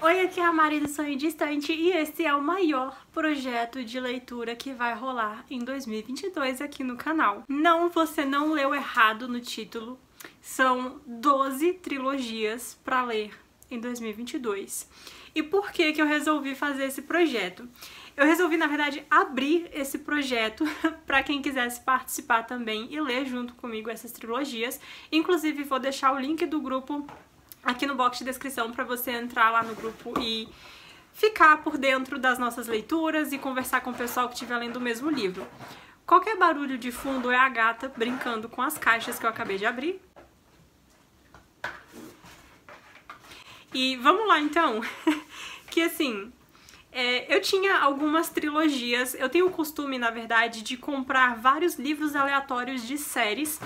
Oi, aqui é a Mari do Sonho Distante e esse é o maior projeto de leitura que vai rolar em 2022 aqui no canal. Não, você não leu errado no título, são 12 trilogias para ler em 2022. E por que que eu resolvi fazer esse projeto? Eu resolvi, na verdade, abrir esse projeto para quem quisesse participar também e ler junto comigo essas trilogias. Inclusive, vou deixar o link do grupo aqui no box de descrição para você entrar lá no grupo e ficar por dentro das nossas leituras e conversar com o pessoal que estiver lendo o mesmo livro. Qualquer barulho de fundo é a gata brincando com as caixas que eu acabei de abrir. E vamos lá então, que assim, eu tinha algumas trilogias, eu tenho o costume, na verdade, de comprar vários livros aleatórios de séries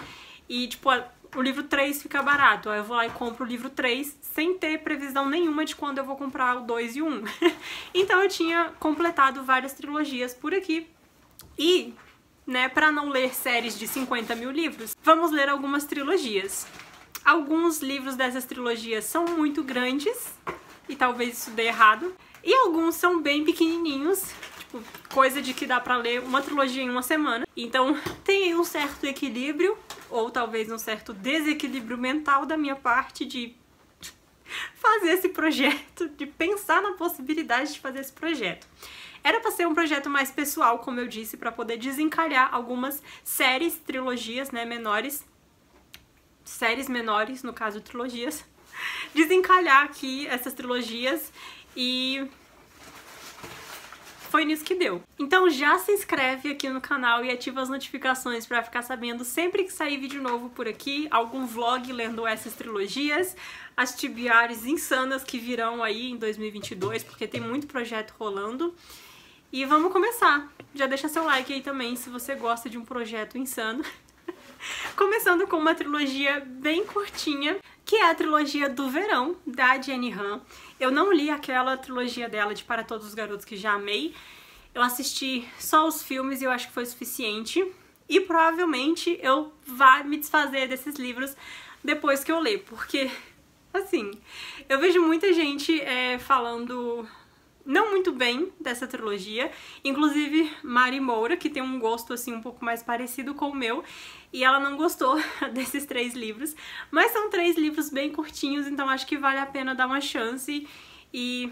e, tipo, o livro 3 fica barato, aí eu vou lá e compro o livro 3 sem ter previsão nenhuma de quando eu vou comprar o 2 e o 1. Então eu tinha completado várias trilogias por aqui e, né, para não ler séries de 50 mil livros, vamos ler algumas trilogias. Alguns livros dessas trilogias são muito grandes, e talvez isso dê errado, e alguns são bem pequenininhos, tipo, coisa de que dá pra ler uma trilogia em uma semana. Então tem aí um certo equilíbrio, ou talvez um certo desequilíbrio mental da minha parte de fazer esse projeto, de pensar na possibilidade de fazer esse projeto. Era pra ser um projeto mais pessoal, como eu disse, pra poder desencalhar algumas séries, trilogias, né, menores, séries menores, no caso trilogias, desencalhar aqui essas trilogias e foi nisso que deu. Então já se inscreve aqui no canal e ativa as notificações para ficar sabendo sempre que sair vídeo novo por aqui, algum vlog lendo essas trilogias, as TBRs insanas que virão aí em 2022, porque tem muito projeto rolando. E vamos começar. Já deixa seu like aí também se você gosta de um projeto insano. Começando com uma trilogia bem curtinha, que é a trilogia do Verão, da Jenny Han. Eu não li aquela trilogia dela de Para Todos os Garotos que já amei. Eu assisti só os filmes e eu acho que foi suficiente. E provavelmente eu vá me desfazer desses livros depois que eu ler, porque, assim, eu vejo muita gente falando não muito bem dessa trilogia, inclusive Mari Moura, que tem um gosto assim um pouco mais parecido com o meu, e ela não gostou desses 3 livros, mas são 3 livros bem curtinhos, então acho que vale a pena dar uma chance e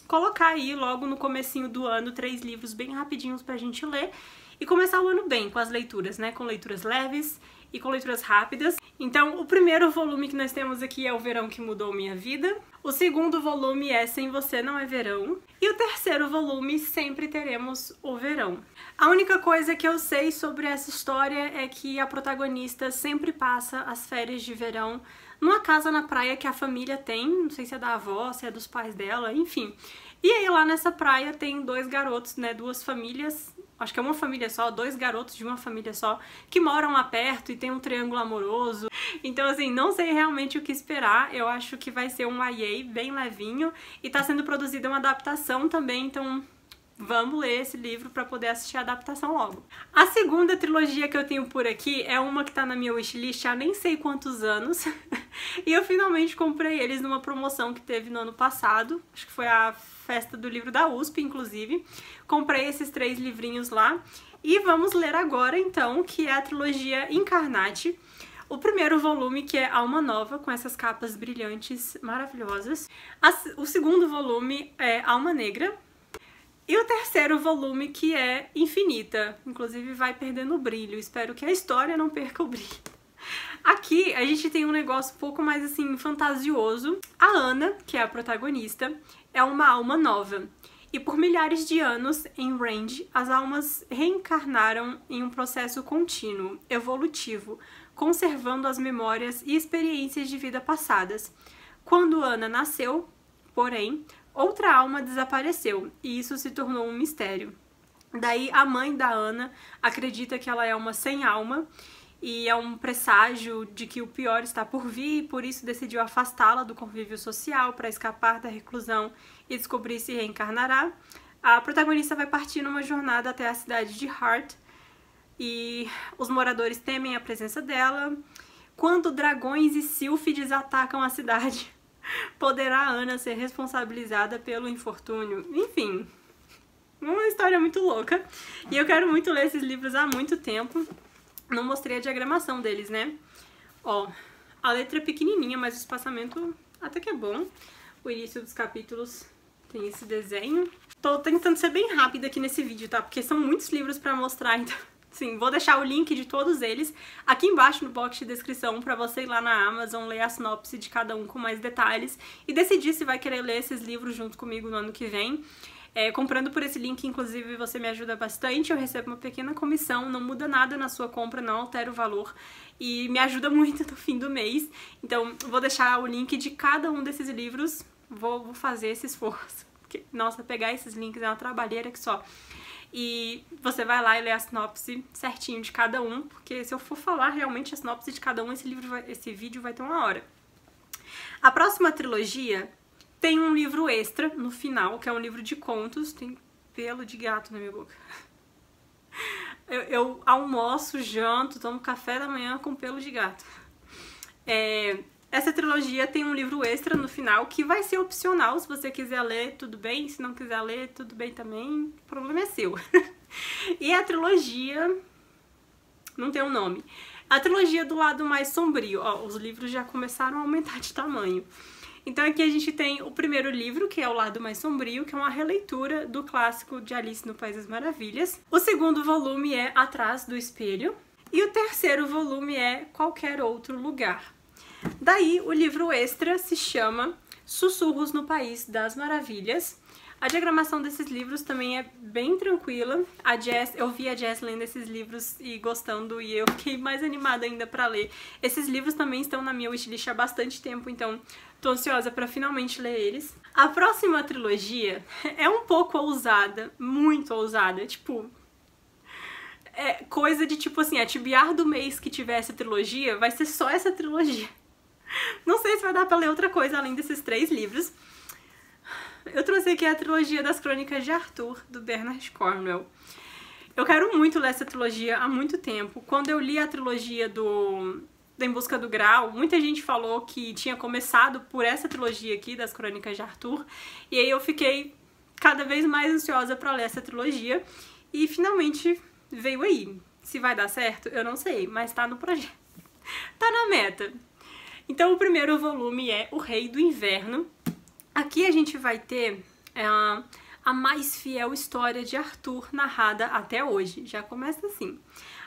colocar aí logo no comecinho do ano 3 livros bem rapidinhos pra gente ler e começar o ano bem com as leituras, né, com leituras leves e com leituras rápidas. Então, o primeiro volume que nós temos aqui é O Verão que Mudou Minha Vida. O segundo volume é Sem Você Não é Verão. E o terceiro volume, Sempre Teremos o Verão. A única coisa que eu sei sobre essa história é que a protagonista sempre passa as férias de verão numa casa na praia que a família tem, não sei se é da avó, se é dos pais dela, enfim. E aí lá nessa praia tem 2 garotos, né, 2 famílias, acho que é uma família só, 2 garotos de uma família só, que moram lá perto e tem um triângulo amoroso. Então, assim, não sei realmente o que esperar. Eu acho que vai ser um YA bem levinho e tá sendo produzida uma adaptação também, então vamos ler esse livro pra poder assistir a adaptação logo. A segunda trilogia que eu tenho por aqui é uma que tá na minha wishlist há nem sei quantos anos e eu finalmente comprei eles numa promoção que teve no ano passado, acho que foi a festa do livro da USP, inclusive. Comprei esses 3 livrinhos lá e vamos ler agora, então, que é a trilogia Incarnate. O primeiro volume, que é Alma Nova, com essas capas brilhantes maravilhosas. O segundo volume é Alma Negra. E o terceiro volume, que é Infinita. Inclusive vai perdendo o brilho, espero que a história não perca o brilho. Aqui a gente tem um negócio um pouco mais assim fantasioso. A Ana, que é a protagonista, é uma alma nova. E por milhares de anos, em Range, as almas reencarnaram em um processo contínuo, evolutivo, conservando as memórias e experiências de vida passadas. Quando Ana nasceu, porém, outra alma desapareceu, e isso se tornou um mistério. Daí a mãe da Ana acredita que ela é uma sem alma, e é um presságio de que o pior está por vir, e por isso decidiu afastá-la do convívio social para escapar da reclusão e descobrir se reencarnará. A protagonista vai partir numa jornada até a cidade de Heart, e os moradores temem a presença dela. Quando dragões e sílfides atacam a cidade, Poderá Ana ser responsabilizada pelo infortúnio? Enfim, uma história muito louca. E eu quero muito ler esses livros há muito tempo. Não mostrei a diagramação deles, né? Ó, a letra é pequenininha, mas o espaçamento até que é bom. O início dos capítulos tem esse desenho. Tô tentando ser bem rápida aqui nesse vídeo, tá? Porque são muitos livros pra mostrar, então... Sim, vou deixar o link de todos eles aqui embaixo no box de descrição pra você ir lá na Amazon, ler a sinopse de cada um com mais detalhes e decidir se vai querer ler esses livros junto comigo no ano que vem. Comprando por esse link, inclusive, você me ajuda bastante, eu recebo uma pequena comissão, não muda nada na sua compra, não altera o valor e me ajuda muito no fim do mês. Então, vou deixar o link de cada um desses livros, vou fazer esse esforço. Porque, nossa, pegar esses links é uma trabalheira que só... E você vai lá e lê a sinopse certinho de cada um, porque se eu for falar realmente a sinopse de cada um, esse vídeo vai ter 1 hora. A próxima trilogia tem um livro extra no final, que é um livro de contos. Tem pelo de gato na minha boca. Eu almoço, janto, tomo café da manhã com pelo de gato. Essa trilogia tem um livro extra no final, que vai ser opcional. Se você quiser ler, tudo bem. Se não quiser ler, tudo bem também. O problema é seu. E a trilogia... não tem um nome. A trilogia do lado mais sombrio. Ó, os livros já começaram a aumentar de tamanho. Então aqui a gente tem o primeiro livro, que é O Lado Mais Sombrio, que é uma releitura do clássico de Alice no País das Maravilhas. O segundo volume é Atrás do Espelho. E o terceiro volume é Qualquer Outro Lugar. Daí, o livro extra se chama Sussurros no País das Maravilhas. A diagramação desses livros também é bem tranquila. Eu vi a Jess lendo esses livros e gostando, e eu fiquei mais animada ainda pra ler. Esses livros também estão na minha wishlist há bastante tempo, então tô ansiosa pra finalmente ler eles. A próxima trilogia é um pouco ousada, muito ousada, tipo... coisa de tipo assim, a TBR do mês que tiver essa trilogia, vai ser só essa trilogia. Não sei se vai dar pra ler outra coisa além desses 3 livros. Eu trouxe aqui a trilogia das Crônicas de Arthur, do Bernard Cornwell. Eu quero muito ler essa trilogia há muito tempo. Quando eu li a trilogia do Em Busca do Graal, muita gente falou que tinha começado por essa trilogia aqui, das Crônicas de Arthur. E aí eu fiquei cada vez mais ansiosa pra ler essa trilogia. E finalmente veio aí. Se vai dar certo, eu não sei, mas tá no projeto. Tá na meta. Então o primeiro volume é O Rei do Inverno. Aqui a gente vai ter a mais fiel história de Arthur narrada até hoje. Já começa assim.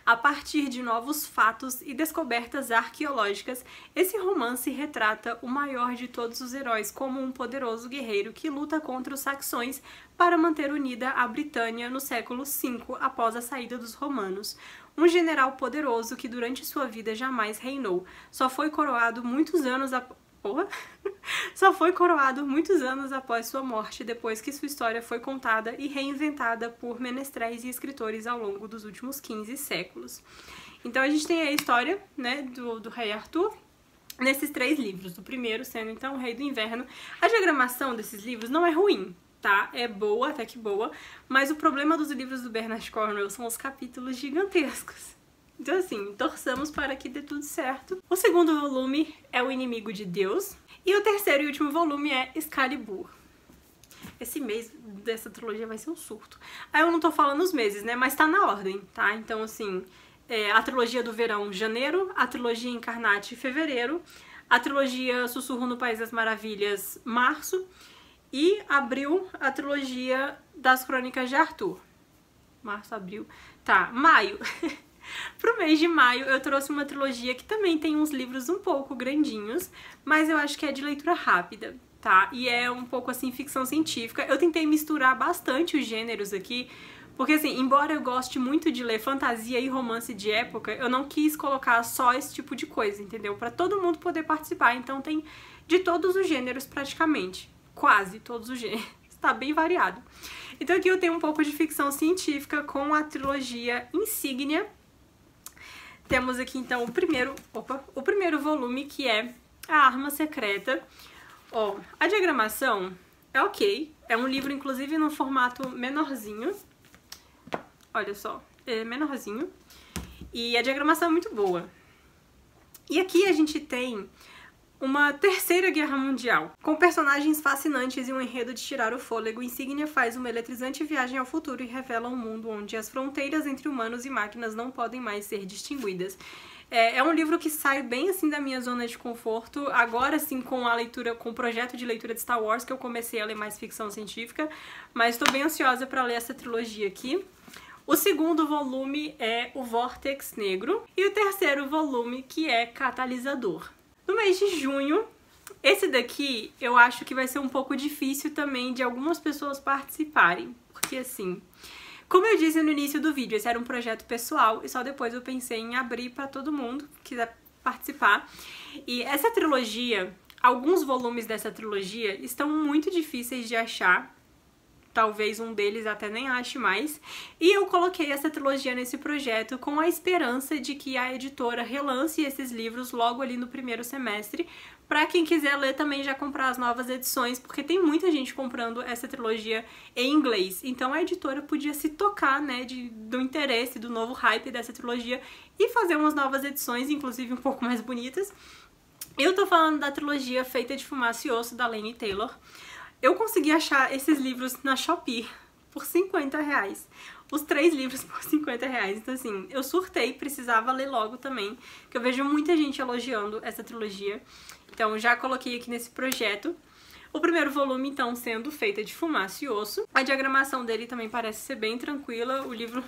A partir de novos fatos e descobertas arqueológicas, esse romance retrata o maior de todos os heróis como um poderoso guerreiro que luta contra os saxões para manter unida a Britânia no século V após a saída dos romanos. Um general poderoso que durante sua vida jamais reinou. Só foi coroado muitos anos após sua morte, depois que sua história foi contada e reinventada por menestréis e escritores ao longo dos últimos 15 séculos. Então a gente tem a história, né, do rei Arthur nesses 3 livros. O primeiro sendo, então, O Rei do Inverno. A diagramação desses livros não é ruim, tá? É boa, até que boa, mas o problema dos livros do Bernard Cornwell são os capítulos gigantescos. Então assim, torçamos para que dê tudo certo. O segundo volume é O Inimigo de Deus. E o terceiro e último volume é Excalibur. Esse mês dessa trilogia vai ser um surto. Aí eu não tô falando os meses, né? Mas tá na ordem, tá? Então assim, a trilogia do verão, janeiro. A trilogia Incarnate, fevereiro. A trilogia Sussurro no País das Maravilhas, março. E abril, a trilogia das Crônicas de Arthur. Março, abril... Tá, maio. Pro mês de maio eu trouxe uma trilogia que também tem uns livros um pouco grandinhos, mas eu acho que é de leitura rápida, tá? E é um pouco assim ficção científica. Eu tentei misturar bastante os gêneros aqui, porque assim, embora eu goste muito de ler fantasia e romance de época, eu não quis colocar só esse tipo de coisa, entendeu? Pra todo mundo poder participar, então tem de todos os gêneros praticamente, quase todos os gêneros, tá bem variado. Então aqui eu tenho um pouco de ficção científica com a trilogia Insígnia. Temos aqui, então, o primeiro volume, que é A Arma Secreta. Ó, a diagramação é ok. É um livro, inclusive, num formato menorzinho. Olha só, é menorzinho. E a diagramação é muito boa. E aqui a gente tem uma terceira guerra mundial. Com personagens fascinantes e um enredo de tirar o fôlego, Insígnia faz uma eletrizante viagem ao futuro e revela um mundo onde as fronteiras entre humanos e máquinas não podem mais ser distinguidas. É um livro que sai bem assim da minha zona de conforto, agora sim com a leitura, com o projeto de leitura de Star Wars, que eu comecei a ler mais ficção científica, mas estou bem ansiosa para ler essa trilogia aqui. O segundo volume é O Vórtex Negro e o terceiro volume, que é Catalisador. No mês de junho, esse daqui eu acho que vai ser um pouco difícil também de algumas pessoas participarem, porque assim, como eu disse no início do vídeo, esse era um projeto pessoal e só depois eu pensei em abrir para todo mundo que quiser participar. E essa trilogia, alguns volumes dessa trilogia estão muito difíceis de achar, talvez um deles até nem ache mais, e eu coloquei essa trilogia nesse projeto com a esperança de que a editora relance esses livros logo ali no primeiro semestre, para quem quiser ler também já comprar as novas edições, porque tem muita gente comprando essa trilogia em inglês, então a editora podia se tocar, né, do interesse, do novo hype dessa trilogia e fazer umas novas edições, inclusive um pouco mais bonitas. Eu tô falando da trilogia Feita de Fumaça e Osso, da Laini Taylor. Eu consegui achar esses livros na Shopee por R$50. Os 3 livros por R$50. Então assim, eu surtei, precisava ler logo também, porque eu vejo muita gente elogiando essa trilogia. Então já coloquei aqui nesse projeto. O primeiro volume, então, sendo Feita de Fumaça e Osso. A diagramação dele também parece ser bem tranquila. O livro,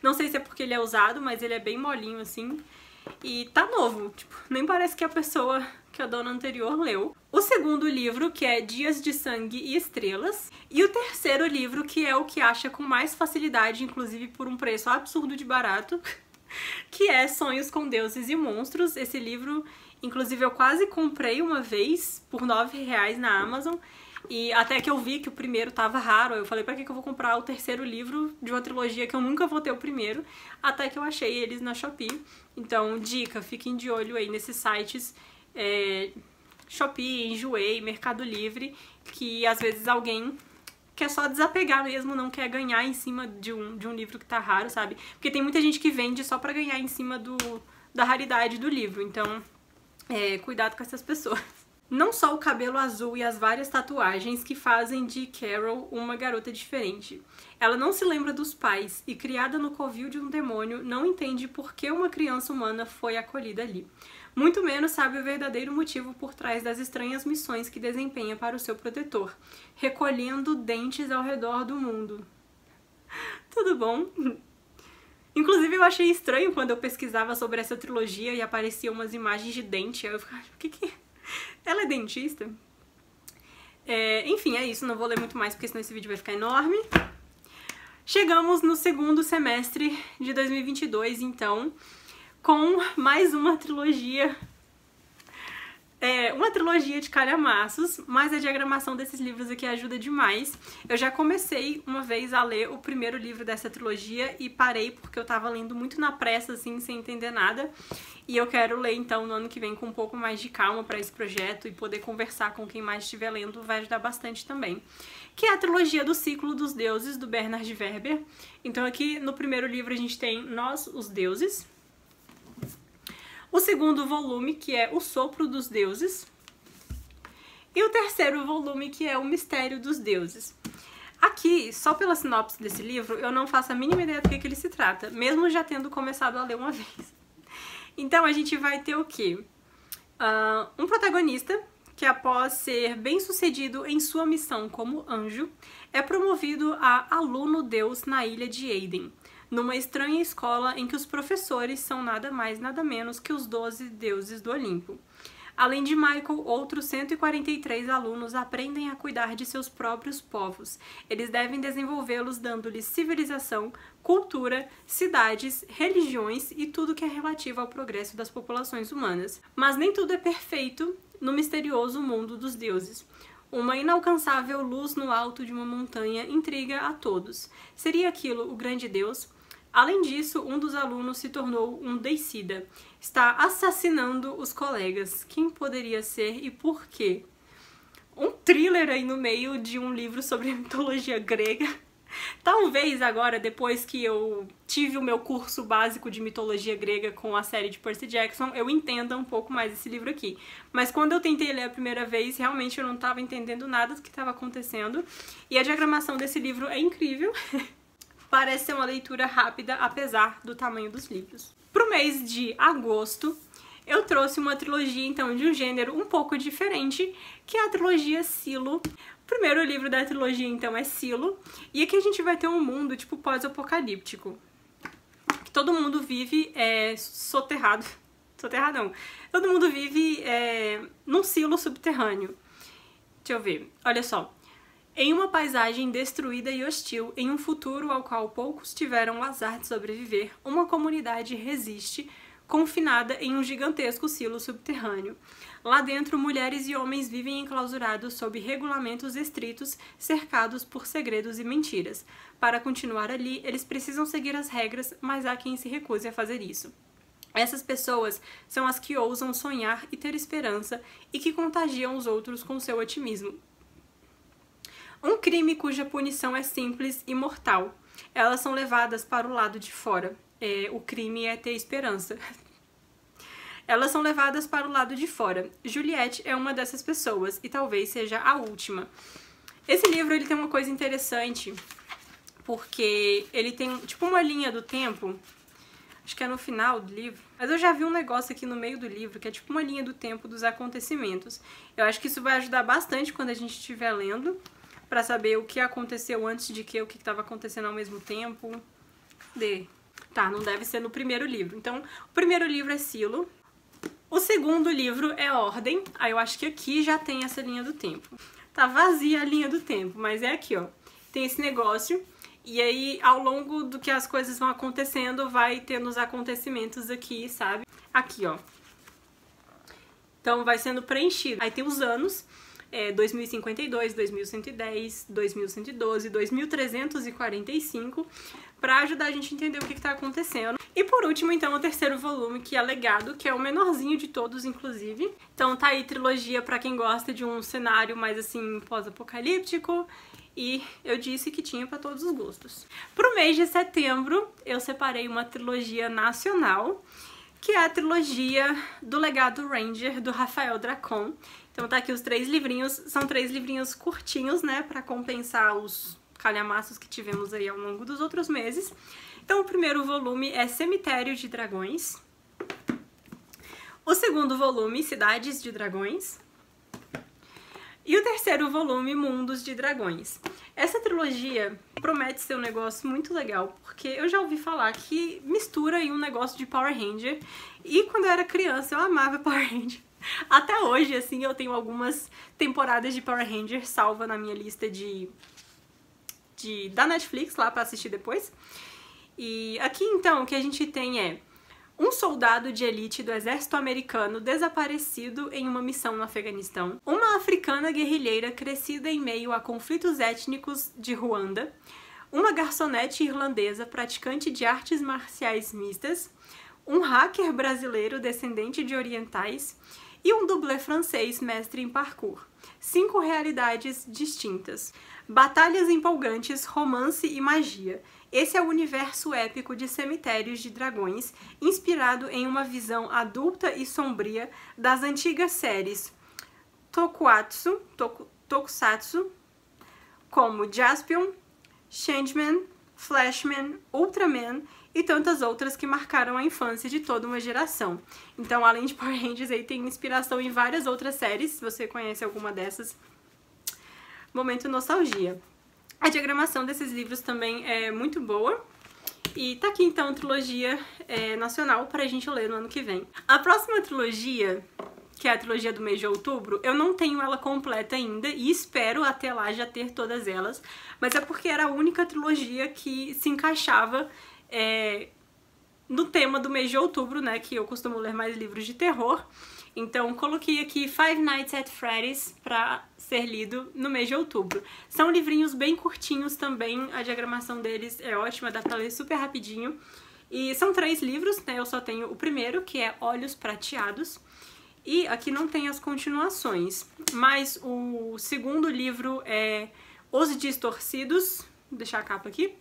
não sei se é porque ele é usado, mas ele é bem molinho, assim. E tá novo, tipo, nem parece que a pessoa que a dona anterior leu. O segundo livro, que é Dias de Sangue e Estrelas. E o terceiro livro, que é o que acha com mais facilidade, inclusive por um preço absurdo de barato, que é Sonhos com Deuses e Monstros. Esse livro, inclusive, eu quase comprei uma vez por R$9 na Amazon. E até que eu vi que o primeiro tava raro, eu falei, pra que eu vou comprar o terceiro livro de uma trilogia que eu nunca vou ter o primeiro? Até que eu achei eles na Shopee. Então, dica, fiquem de olho aí nesses sites, Shopee, Enjoei, Mercado Livre, que às vezes alguém quer só desapegar mesmo, não quer ganhar em cima de um livro que tá raro, sabe? Porque tem muita gente que vende só pra ganhar em cima da raridade do livro, então cuidado com essas pessoas. Não só o cabelo azul e as várias tatuagens que fazem de Carol uma garota diferente. Ela não se lembra dos pais e, criada no covil de um demônio, não entende por que uma criança humana foi acolhida ali. Muito menos sabe o verdadeiro motivo por trás das estranhas missões que desempenha para o seu protetor, recolhendo dentes ao redor do mundo. Tudo bom? Inclusive eu achei estranho quando eu pesquisava sobre essa trilogia e apareciam umas imagens de dente, aí eu ficava, o que é? Ela é dentista? Enfim, é isso, não vou ler muito mais porque senão esse vídeo vai ficar enorme. Chegamos no segundo semestre de 2022, então, com mais uma trilogia. Uma trilogia de calhamaços, mas a diagramação desses livros aqui ajuda demais. Eu já comecei uma vez a ler o primeiro livro dessa trilogia e parei porque eu tava lendo muito na pressa, assim, sem entender nada. E eu quero ler, então, no ano que vem com um pouco mais de calma para esse projeto e poder conversar com quem mais estiver lendo vai ajudar bastante também. Que é a trilogia do Ciclo dos Deuses, do Bernard Werber. Então aqui no primeiro livro a gente tem Nós, os Deuses. O segundo volume, que é O Sopro dos Deuses. E o terceiro volume, que é O Mistério dos Deuses. Aqui, só pela sinopse desse livro, eu não faço a mínima ideia do que ele se trata, mesmo já tendo começado a ler uma vez. Então a gente vai ter o quê? Um protagonista que, após ser bem-sucedido em sua missão como anjo, é promovido a aluno-deus na ilha de Aiden, numa estranha escola em que os professores são nada mais nada menos que os 12 deuses do Olimpo. Além de Michael, outros 143 alunos aprendem a cuidar de seus próprios povos. Eles devem desenvolvê-los dando-lhes civilização, cultura, cidades, religiões e tudo que é relativo ao progresso das populações humanas. Mas nem tudo é perfeito no misterioso mundo dos deuses. Uma inalcançável luz no alto de uma montanha intriga a todos. Seria aquilo o grande deus? Além disso, um dos alunos se tornou um deicida. Está assassinando os colegas. Quem poderia ser e por quê? Um thriller aí no meio de um livro sobre a mitologia grega. Talvez agora, depois que eu tive o meu curso básico de mitologia grega com a série de Percy Jackson, eu entenda um pouco mais esse livro aqui. Mas quando eu tentei ler a primeira vez, realmente eu não estava entendendo nada do que estava acontecendo. E a diagramação desse livro é incrível. Parece ser uma leitura rápida, apesar do tamanho dos livros. Pro mês de agosto, eu trouxe uma trilogia, então, de um gênero um pouco diferente, que é a trilogia Silo. O primeiro livro da trilogia, então, é Silo. E aqui a gente vai ter um mundo, tipo, pós-apocalíptico. Que todo mundo vive soterrado. Soterrado não. Todo mundo vive num silo subterrâneo. Deixa eu ver. Olha só. Em uma paisagem destruída e hostil, em um futuro ao qual poucos tiveram o azar de sobreviver, uma comunidade resiste, confinada em um gigantesco silo subterrâneo. Lá dentro, mulheres e homens vivem enclausurados sob regulamentos estritos, cercados por segredos e mentiras. Para continuar ali, eles precisam seguir as regras, mas há quem se recuse a fazer isso. Essas pessoas são as que ousam sonhar e ter esperança e que contagiam os outros com seu otimismo. Um crime cuja punição é simples e mortal. Elas são levadas para o lado de fora. O crime é ter esperança. Elas são levadas para o lado de fora. Juliette é uma dessas pessoas, e talvez seja a última. Esse livro ele tem uma coisa interessante, porque ele tem tipo uma linha do tempo, acho que é no final do livro, mas eu já vi um negócio aqui no meio do livro, que é tipo uma linha do tempo dos acontecimentos. Eu acho que isso vai ajudar bastante quando a gente estiver lendo, pra saber o que aconteceu antes de que, o que estava acontecendo ao mesmo tempo. Tá, não deve ser no primeiro livro. Então, o primeiro livro é Silo. O segundo livro é Ordem. Aí eu acho que aqui já tem essa linha do tempo. Tá vazia a linha do tempo, mas é aqui, ó. Tem esse negócio. E aí, ao longo do que as coisas vão acontecendo, vai tendo os acontecimentos aqui, sabe? Aqui, ó. Então, vai sendo preenchido. Aí tem os anos. 2052, 2110, 2112, 2345, para ajudar a gente a entender o que está acontecendo. E por último, então, o terceiro volume, que é Legado, que é o menorzinho de todos, inclusive. Então tá aí trilogia para quem gosta de um cenário mais assim pós-apocalíptico, e eu disse que tinha para todos os gostos. Pro mês de setembro, eu separei uma trilogia nacional, que é a trilogia do Legado Ranger, do Rafael Dracon. Então tá aqui os 3 livrinhos, são 3 livrinhos curtinhos, né, pra compensar os calhamaços que tivemos aí ao longo dos outros meses. Então o primeiro volume é Cemitério de Dragões. O segundo volume, Cidades de Dragões. E o terceiro volume, Mundos de Dragões. Essa trilogia promete ser um negócio muito legal, porque eu já ouvi falar que mistura aí um negócio de Power Ranger, e quando eu era criança eu amava Power Ranger. Até hoje, assim, eu tenho algumas temporadas de Power Ranger salva na minha lista da Netflix lá pra assistir depois. E aqui, então, o que a gente tem é um soldado de elite do exército americano desaparecido em uma missão no Afeganistão, uma africana guerrilheira crescida em meio a conflitos étnicos de Ruanda, uma garçonete irlandesa praticante de artes marciais mistas, um hacker brasileiro descendente de orientais e um dublê francês mestre em parkour. 5 realidades distintas. Batalhas empolgantes, romance e magia. Esse é o universo épico de Cemitérios de Dragões, inspirado em uma visão adulta e sombria das antigas séries Tokusatsu, como Jaspion, Changeman, Flashman, Ultraman e tantas outras que marcaram a infância de toda uma geração. Então, além de Power Rangers, aí tem inspiração em várias outras séries, se você conhece alguma dessas. Momento nostalgia. A diagramação desses livros também é muito boa. E tá aqui, então, a trilogia nacional pra gente ler no ano que vem. A próxima trilogia, que é a trilogia do mês de outubro, eu não tenho ela completa ainda e espero até lá já ter todas elas, mas é porque era a única trilogia que se encaixava no tema do mês de outubro, né, que eu costumo ler mais livros de terror. Então coloquei aqui Five Nights at Freddy's pra ser lido no mês de outubro. São livrinhos bem curtinhos também, a diagramação deles é ótima, dá pra ler super rapidinho. E são 3 livros, né, eu só tenho o primeiro, que é Olhos Prateados, e aqui não tem as continuações, mas o segundo livro é Os Distorcidos, Vou deixar a capa aqui.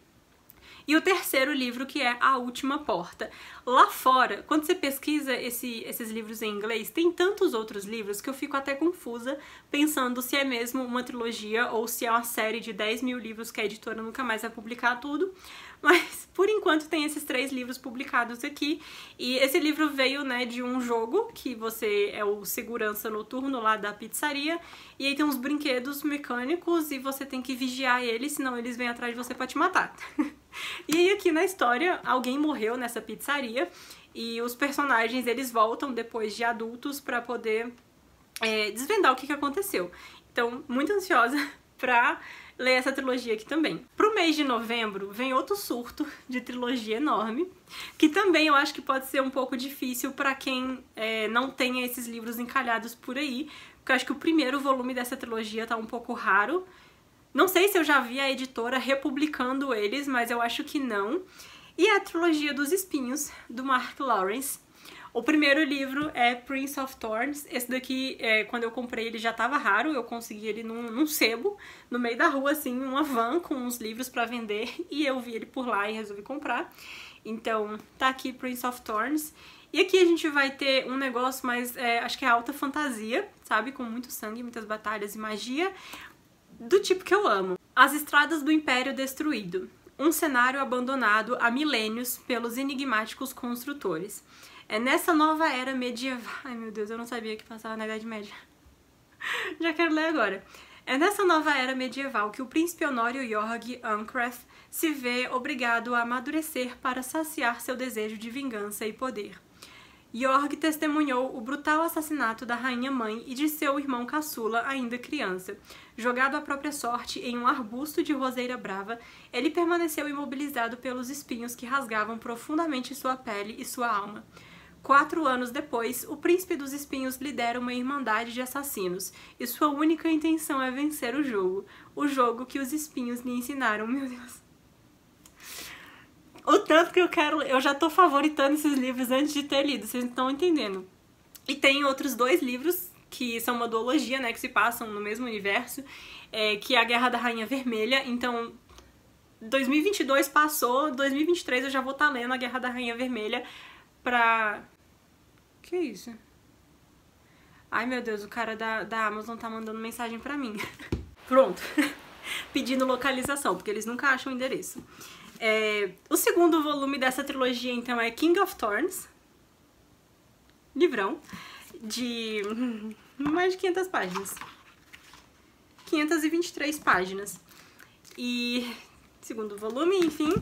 E o terceiro livro, que é A Última Porta. Lá fora, quando você pesquisa esses livros em inglês, tem tantos outros livros que eu fico até confusa pensando se é mesmo uma trilogia ou se é uma série de 10 mil livros que a editora nunca mais vai publicar tudo. Mas, por enquanto, tem esses 3 livros publicados aqui. E esse livro veio, né, de um jogo, que você é o segurança noturno lá da pizzaria. E aí tem uns brinquedos mecânicos e você tem que vigiar eles, senão eles vêm atrás de você pra te matar. E aí aqui na história, alguém morreu nessa pizzaria. E os personagens, eles voltam depois de adultos pra poder desvendar o que aconteceu. Então, muito ansiosa pra ler essa trilogia aqui também. Pro mês de novembro vem outro surto de trilogia enorme, que também eu acho que pode ser um pouco difícil pra quem não tenha esses livros encalhados por aí, porque eu acho que o primeiro volume dessa trilogia tá um pouco raro. Não sei se eu já vi a editora republicando eles, mas eu acho que não. E é a trilogia dos espinhos, do Mark Lawrence. O primeiro livro é Prince of Thorns. Esse daqui, quando eu comprei, ele já tava raro. Eu consegui ele num sebo, no meio da rua, assim, uma van com uns livros pra vender. E eu vi ele por lá e resolvi comprar. Então, tá aqui Prince of Thorns. E aqui a gente vai ter um negócio mais, acho que é alta fantasia, sabe? Com muito sangue, muitas batalhas e magia. Do tipo que eu amo. As Estradas do Império Destruído. Um cenário abandonado há milênios pelos enigmáticos construtores. É nessa nova era medieval... Ai, meu Deus, eu não sabia que passava na Idade Média. Já quero ler agora. É nessa nova era medieval que o príncipe Honório Jorg Uncrath se vê obrigado a amadurecer para saciar seu desejo de vingança e poder. Jorg testemunhou o brutal assassinato da rainha-mãe e de seu irmão caçula, ainda criança. Jogado à própria sorte em um arbusto de roseira brava, ele permaneceu imobilizado pelos espinhos que rasgavam profundamente sua pele e sua alma. 4 anos depois, o príncipe dos espinhos lidera uma irmandade de assassinos, e sua única intenção é vencer o jogo que os espinhos lhe ensinaram. Meu Deus. O tanto que eu já tô favoritando esses livros antes de ter lido, vocês não estão entendendo. E tem outros 2 livros, que são uma duologia, né, que se passam no mesmo universo, que é A Guerra da Rainha Vermelha. Então, 2022 passou, 2023 eu já vou estar lendo A Guerra da Rainha Vermelha pra... Que isso? Ai, meu Deus, o cara da Amazon tá mandando mensagem pra mim. Pronto. Pedindo localização, porque eles nunca acham o endereço. O segundo volume dessa trilogia, então, é King of Thorns. Livrão. De mais de 500 páginas. 523 páginas. E... segundo volume, enfim.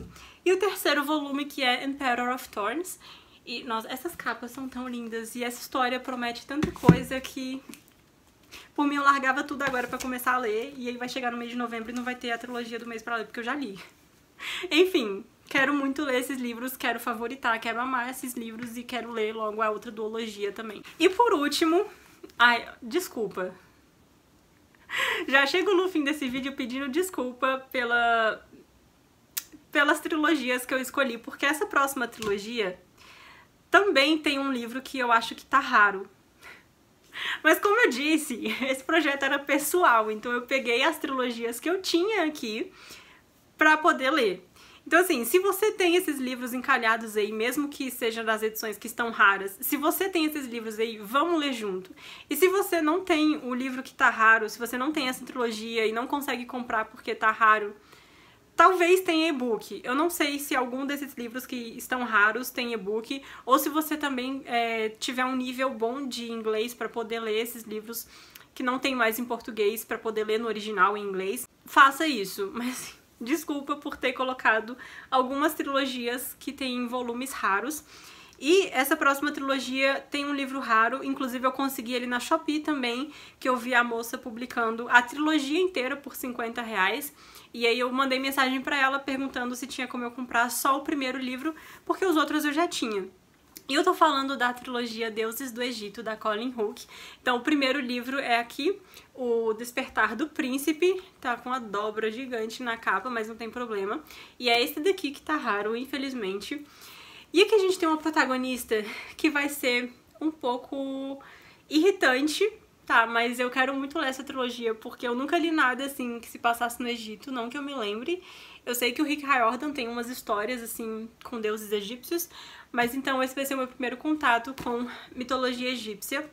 E o terceiro volume, que é Emperor of Thorns. E, nossa, essas capas são tão lindas. E essa história promete tanta coisa que... Por mim, eu largava tudo agora pra começar a ler. E aí vai chegar no mês de novembro e não vai ter a trilogia do mês pra ler, porque eu já li. Enfim, quero muito ler esses livros, quero favoritar, quero amar esses livros e quero ler logo a outra duologia também. E por último... Ai, desculpa. Já chego no fim desse vídeo pedindo desculpa pelas trilogias que eu escolhi, porque essa próxima trilogia também tem um livro que eu acho que tá raro. Mas como eu disse, esse projeto era pessoal, então eu peguei as trilogias que eu tinha aqui pra poder ler. Então assim, se você tem esses livros encalhados aí, mesmo que sejam das edições que estão raras, se você tem esses livros aí, vamos ler junto. E se você não tem o livro que tá raro, se você não tem essa trilogia e não consegue comprar porque tá raro, talvez tenha e-book. Eu não sei se algum desses livros que estão raros tem e-book, ou se você também tiver um nível bom de inglês para poder ler esses livros que não tem mais em português, para poder ler no original em inglês, faça isso. Mas desculpa por ter colocado algumas trilogias que têm volumes raros. E essa próxima trilogia tem um livro raro, inclusive eu consegui ele na Shopee também, que eu vi a moça publicando a trilogia inteira por R$50. E aí eu mandei mensagem pra ela perguntando se tinha como eu comprar só o primeiro livro, porque os outros eu já tinha. E eu tô falando da trilogia Deuses do Egito, da Colleen Hooke. Então o primeiro livro é aqui, O Despertar do Príncipe, tá com a dobra gigante na capa, mas não tem problema. E é esse daqui que tá raro, infelizmente. E aqui a gente tem uma protagonista que vai ser um pouco irritante, Tá, mas eu quero muito ler essa trilogia porque eu nunca li nada assim que se passasse no Egito, não que eu me lembre. Eu sei que o Rick Riordan tem umas histórias assim com deuses egípcios, mas então esse vai ser o meu primeiro contato com mitologia egípcia.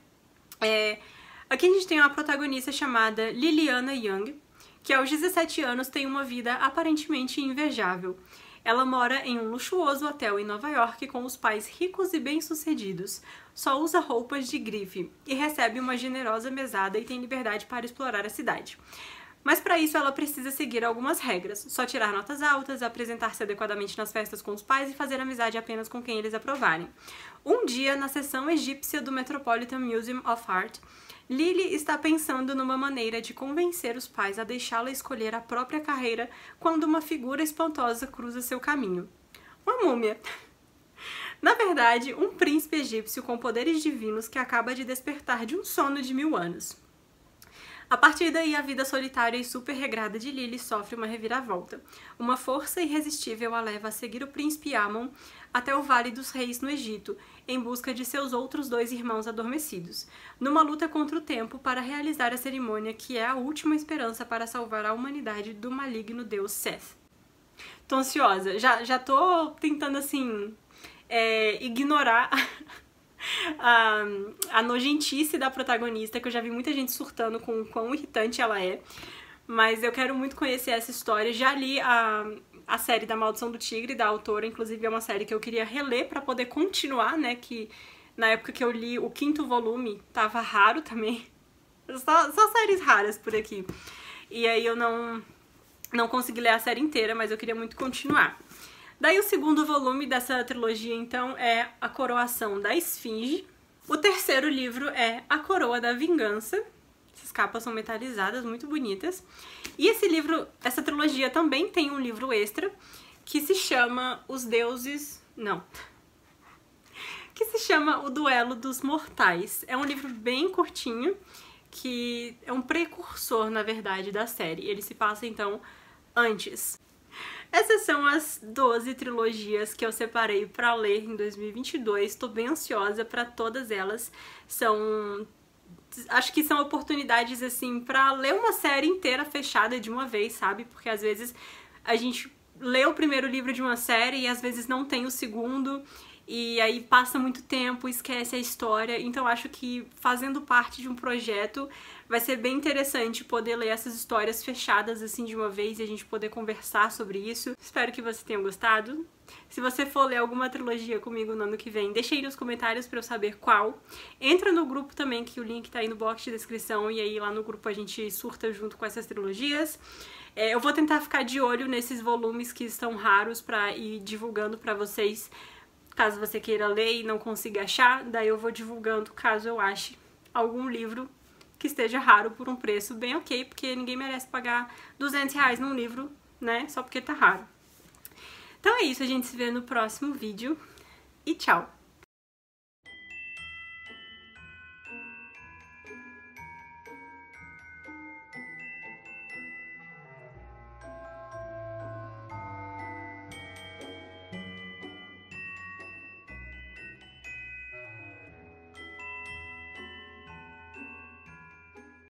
Aqui a gente tem uma protagonista chamada Liliana Young, que aos 17 anos tem uma vida aparentemente invejável. Ela mora em um luxuoso hotel em Nova York com os pais ricos e bem-sucedidos. Só usa roupas de grife e recebe uma generosa mesada e tem liberdade para explorar a cidade. Mas para isso ela precisa seguir algumas regras. Só tirar notas altas, apresentar-se adequadamente nas festas com os pais e fazer amizade apenas com quem eles aprovarem. Um dia, na seção egípcia do Metropolitan Museum of Art, Lily está pensando numa maneira de convencer os pais a deixá-la escolher a própria carreira quando uma figura espantosa cruza seu caminho. Uma múmia. Na verdade, um príncipe egípcio com poderes divinos que acaba de despertar de um sono de 1000 anos. A partir daí, a vida solitária e super regrada de Lily sofre uma reviravolta. Uma força irresistível a leva a seguir o príncipe Amon até o Vale dos Reis no Egito, em busca de seus outros 2 irmãos adormecidos, numa luta contra o tempo para realizar a cerimônia que é a última esperança para salvar a humanidade do maligno deus Seth. Tô ansiosa, já tô tentando assim ignorar a nojentice da protagonista, que eu já vi muita gente surtando com o quão irritante ela é, mas eu quero muito conhecer essa história. Já li a série da Maldição do Tigre, da autora, inclusive é uma série que eu queria reler pra poder continuar, né, que na época que eu li o 5º volume tava raro também, só séries raras por aqui, e aí eu não consegui ler a série inteira, mas eu queria muito continuar. Daí o 2º volume dessa trilogia, então, é A Coroação da Esfinge. O 3º livro é A Coroa da Vingança. Essas capas são metalizadas, muito bonitas. E essa trilogia também tem um livro extra que se chama Os Deuses... Não. Que se chama O Duelo dos Mortais. É um livro bem curtinho, que é um precursor, na verdade, da série. Ele se passa, então, antes. Essas são as 12 trilogias que eu separei pra ler em 2022. Tô bem ansiosa pra todas elas. Acho que são oportunidades, assim, pra ler uma série inteira fechada de uma vez, sabe? Porque às vezes a gente lê o primeiro livro de uma série e às vezes não tem o segundo, e aí passa muito tempo, esquece a história. Então acho que fazendo parte de um projeto vai ser bem interessante poder ler essas histórias fechadas assim de uma vez e a gente poder conversar sobre isso. Espero que você tenha gostado. Se você for ler alguma trilogia comigo no ano que vem, deixa aí nos comentários pra eu saber qual. Entra no grupo também, que o link tá aí no box de descrição, e aí lá no grupo a gente surta junto com essas trilogias. Eu vou tentar ficar de olho nesses volumes que estão raros pra ir divulgando pra vocês, caso você queira ler e não consiga achar. Daí eu vou divulgando caso eu ache algum livro que esteja raro por um preço bem ok, porque ninguém merece pagar R$200 num livro, né, só porque tá raro. Então é isso, a gente se vê no próximo vídeo e tchau!